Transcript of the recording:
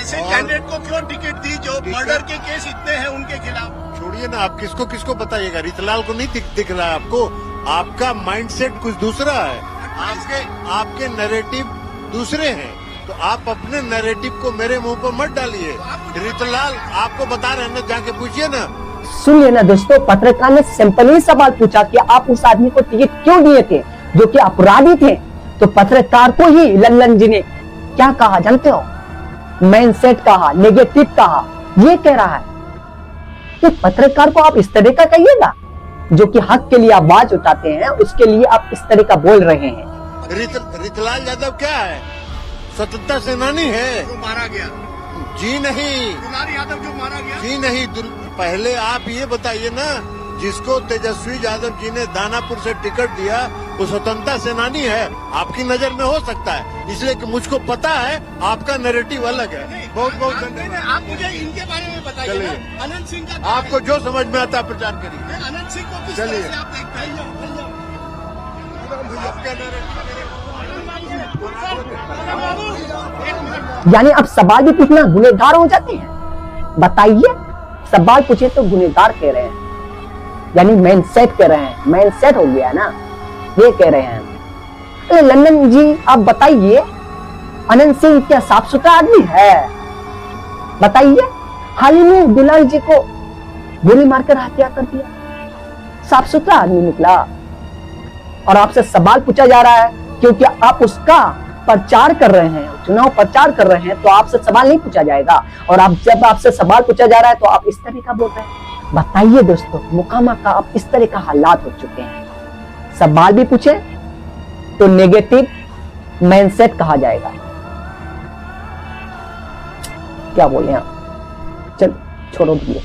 ऐसे कैंडिडेट को क्यों टिकट दी जो मर्डर के केस इतने हैं उनके खिलाफ? छोड़िए ना, आप किसको किसको बताइएगा। रीतलाल को नहीं दिख रहा है आपको? आपका माइंडसेट कुछ दूसरा है, आपके नैरेटिव दूसरे हैं, तो आप अपने नैरेटिव को मेरे मुंह पर मत डालिए। रीतलाल आपको बता रहे हैं ना, जाके पूछिए ना। सुनिए ना दोस्तों, पत्रकार ने सिंपल ही सवाल पूछा कि आप उस आदमी को टिकट क्यों दिए थे जो कि अपराधी थे। तो पत्रकार को ही लल्लन जी ने क्या कहा जानते हो? माइंड सेट कहा, नेगेटिव कहा। ये कह रहा है कि पत्रकार को आप इस तरह का कहिएगा, जो कि हक के लिए आवाज उठाते हैं, उसके लिए आप इस तरह का बोल रहे हैं। रीतलाल यादव क्या है? स्वतंत्रता सेनानी है। जो मारा गया जी नहीं, दुलारी यादव जो मारा गया जी नहीं। पहले आप ये बताइए ना, जिसको तेजस्वी यादव जी ने दानापुर से टिकट दिया वो स्वतंत्रता सेनानी है? आपकी नजर में हो सकता है, इसलिए कि मुझको पता है आपका नैरेटिव अलग है। बहुत बहुत धन्यवाद। आप मुझे इनके बारे में बताइए चलिए। ना। अनंत सिंह का आपको जो समझ में आता है प्रचार करिए। अनंत सिंह को किस चलिए। तरह से आप देखते हैं? आपका नैरेटिव यानी अब सवाल भी पूछना गुनहगार हो जाते हैं? बताइए, सवाल पूछे तो गुनहगार कह रहे हैं, यानी मैन सेट कह रहे हैं। मैन सेट हो गया ना, ये कह रहे हैं। अरे लल्लन जी आप बताइए, अनंत सिंह क्या साफ सुथरा आदमी है? बताइए, हाल ही में दुलाल जी को गोली मारकर हत्या कर दिया, साफ सुथरा आदमी निकला। और आपसे सवाल पूछा जा रहा है क्योंकि आप उसका प्रचार कर रहे हैं, चुनाव प्रचार कर रहे हैं, तो आपसे सवाल नहीं पूछा जाएगा। और आप जब आपसे सवाल पूछा जा रहा है तो आप इस तरह का बोल रहे हैं। बताइए दोस्तों, मुकामा का अब इस तरह का हालात हो चुके हैं। सवाल भी पूछे तो नेगेटिव माइंडसेट कहा जाएगा। क्या बोले आप? चल छोड़ो दिए।